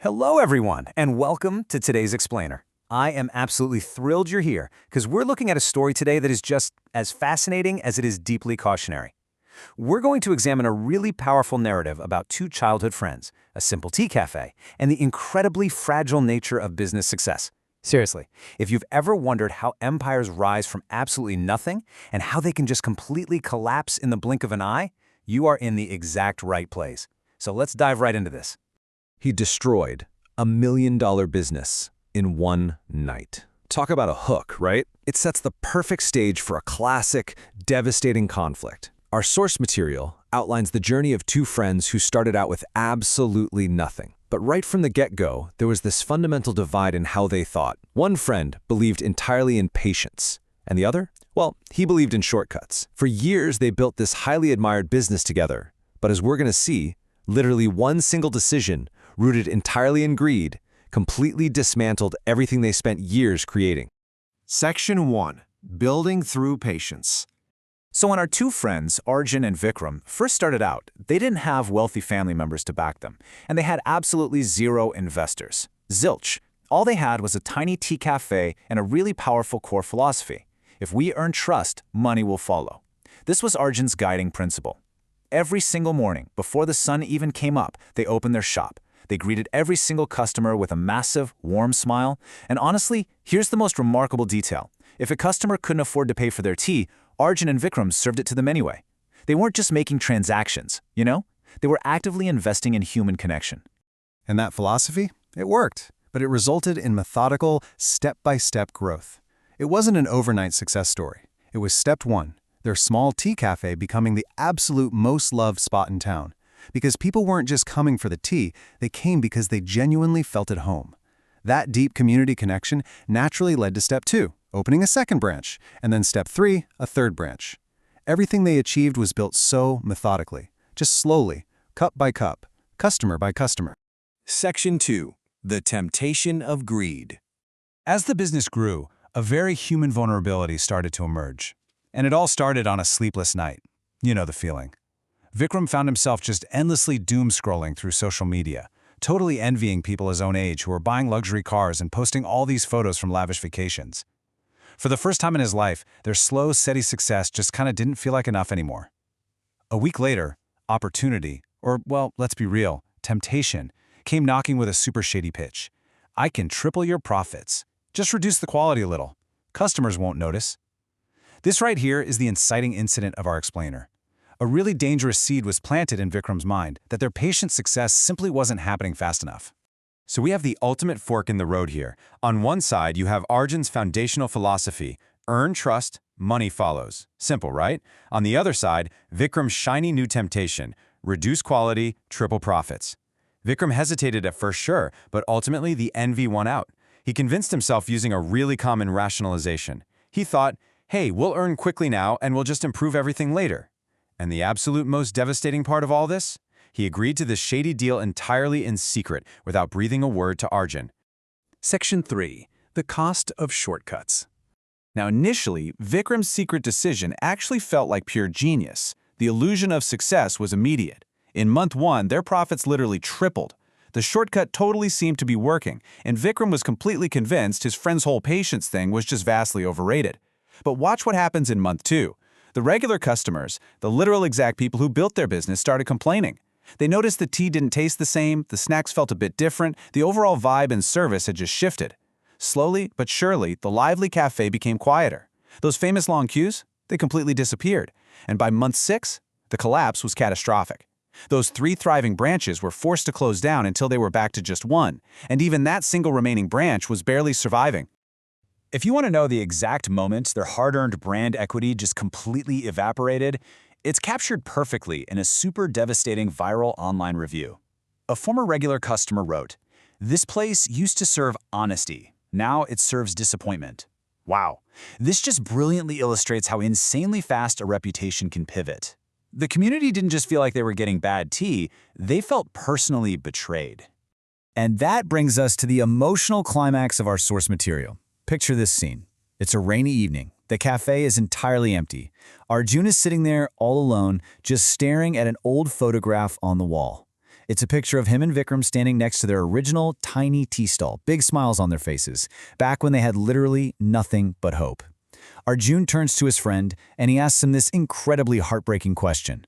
Hello, everyone, and welcome to today's Explainer. I am absolutely thrilled you're here because we're looking at a story today that is just as fascinating as it is deeply cautionary. We're going to examine a really powerful narrative about two childhood friends, a simple tea cafe, and the incredibly fragile nature of business success. Seriously, if you've ever wondered how empires rise from absolutely nothing and how they can just completely collapse in the blink of an eye, you are in the exact right place. So let's dive right into this. He destroyed $1 million business in one night. Talk about a hook, right? It sets the perfect stage for a classic, devastating conflict. Our source material outlines the journey of two friends who started out with absolutely nothing. But right from the get-go, there was this fundamental divide in how they thought. One friend believed entirely in patience, and the other? Well, he believed in shortcuts. For years, they built this highly admired business together. But as we're going to see, literally one single decision, rooted entirely in greed, completely dismantled everything they spent years creating. Section 1. Building Through Patience. So when our two friends, Arjun and Vikram, first started out, they didn't have wealthy family members to back them, and they had absolutely zero investors. Zilch. All they had was a tiny tea cafe and a really powerful core philosophy. If we earn trust, money will follow. This was Arjun's guiding principle. Every single morning, before the sun even came up, they opened their shop. They greeted every single customer with a massive, warm smile. And honestly, here's the most remarkable detail. If a customer couldn't afford to pay for their tea, Arjun and Vikram served it to them anyway. They weren't just making transactions, you know? They were actively investing in human connection. And that philosophy? It worked, but it resulted in methodical, step-by-step growth. It wasn't an overnight success story. It was step 1, their small tea cafe becoming the absolute most loved spot in town. Because people weren't just coming for the tea, they came because they genuinely felt at home. That deep community connection naturally led to step 2, opening a second branch, and then step 3, a third branch. Everything they achieved was built so methodically, just slowly, cup by cup, customer by customer. Section 2. The Temptation of Greed. As the business grew, a very human vulnerability started to emerge. And it all started on a sleepless night. You know the feeling. Vikram found himself just endlessly doom-scrolling through social media, totally envying people his own age who were buying luxury cars and posting all these photos from lavish vacations. For the first time in his life, their slow, steady success just kind of didn't feel like enough anymore. A week later, opportunity, or, well, let's be real, temptation, came knocking with a super shady pitch. I can triple your profits. Just reduce the quality a little. Customers won't notice. This right here is the inciting incident of our explainer. A really dangerous seed was planted in Vikram's mind that their patient success simply wasn't happening fast enough. So we have the ultimate fork in the road here. On one side, you have Arjun's foundational philosophy, earn trust, money follows. Simple, right? On the other side, Vikram's shiny new temptation, reduce quality, triple profits. Vikram hesitated at first, sure, but ultimately the envy won out. He convinced himself using a really common rationalization. He thought, hey, we'll earn quickly now and we'll just improve everything later. And the absolute most devastating part of all this? He agreed to this shady deal entirely in secret, without breathing a word to Arjun. Section 3. The Cost of Shortcuts. Now initially, Vikram's secret decision actually felt like pure genius. The illusion of success was immediate. In month 1, their profits literally tripled. The shortcut totally seemed to be working, and Vikram was completely convinced his friend's whole patience thing was just vastly overrated. But watch what happens in month 2. The regular customers, the literal exact people who built their business, started complaining. They noticed the tea didn't taste the same, the snacks felt a bit different, the overall vibe and service had just shifted. Slowly but surely, the lively cafe became quieter. Those famous long queues, they completely disappeared. And by month 6, the collapse was catastrophic. Those 3 thriving branches were forced to close down until they were back to just 1, and even that single remaining branch was barely surviving. If you want to know the exact moment their hard-earned brand equity just completely evaporated, it's captured perfectly in a super devastating viral online review. A former regular customer wrote, "This place used to serve honesty. Now it serves disappointment." Wow. This just brilliantly illustrates how insanely fast a reputation can pivot. The community didn't just feel like they were getting bad tea, they felt personally betrayed. And that brings us to the emotional climax of our source material. Picture this scene. It's a rainy evening. The cafe is entirely empty. Arjun is sitting there all alone, just staring at an old photograph on the wall. It's a picture of him and Vikram standing next to their original tiny tea stall, big smiles on their faces, back when they had literally nothing but hope. Arjun turns to his friend and he asks him this incredibly heartbreaking question.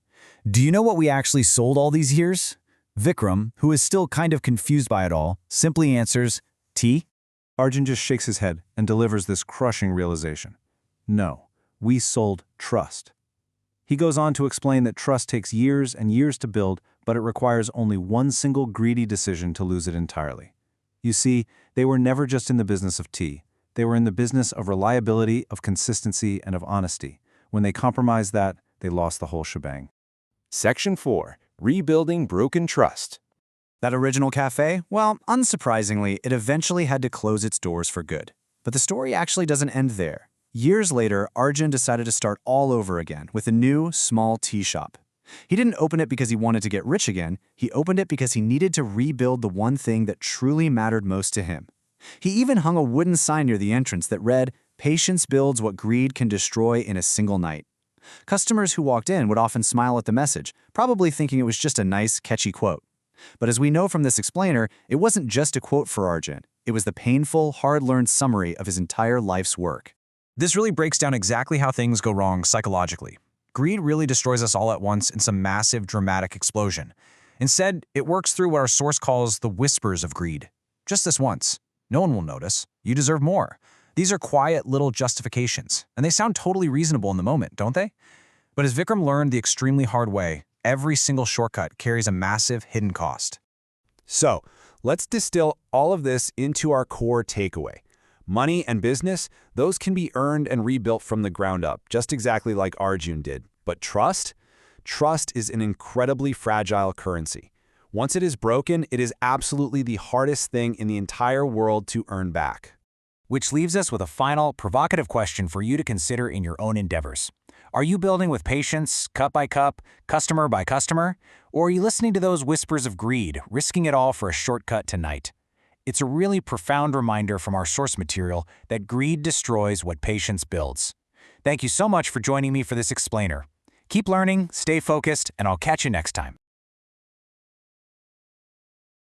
Do you know what we actually sold all these years? Vikram, who is still kind of confused by it all, simply answers, tea? Arjun just shakes his head and delivers this crushing realization. No, we sold trust. He goes on to explain that trust takes years and years to build, but it requires only one single greedy decision to lose it entirely. You see, they were never just in the business of tea. They were in the business of reliability, of consistency, and of honesty. When they compromised that, they lost the whole shebang. Section 4. Rebuilding Broken Trust. That original cafe? Well, unsurprisingly, it eventually had to close its doors for good. But the story actually doesn't end there. Years later, Arjun decided to start all over again with a new, small tea shop. He didn't open it because he wanted to get rich again. He opened it because he needed to rebuild the one thing that truly mattered most to him. He even hung a wooden sign near the entrance that read, "Patience builds what greed can destroy in a single night." Customers who walked in would often smile at the message, probably thinking it was just a nice, catchy quote. But as we know from this explainer, it wasn't just a quote for Arjun. It was the painful, hard-learned summary of his entire life's work. This really breaks down exactly how things go wrong psychologically. Greed really destroys us all at once in some massive, dramatic explosion. Instead, it works through what our source calls the whispers of greed. Just this once. No one will notice. You deserve more. These are quiet little justifications, and they sound totally reasonable in the moment, don't they? But as Vikram learned the extremely hard way, every single shortcut carries a massive hidden cost. So, let's distill all of this into our core takeaway. Money and business, those can be earned and rebuilt from the ground up, just exactly like Arjun did. But trust? Trust is an incredibly fragile currency. Once it is broken, it is absolutely the hardest thing in the entire world to earn back. Which leaves us with a final, provocative question for you to consider in your own endeavors. Are you building with patience, cup by cup, customer by customer? Or are you listening to those whispers of greed, risking it all for a shortcut tonight? It's a really profound reminder from our source material that greed destroys what patience builds. Thank you so much for joining me for this explainer. Keep learning, stay focused, and I'll catch you next time.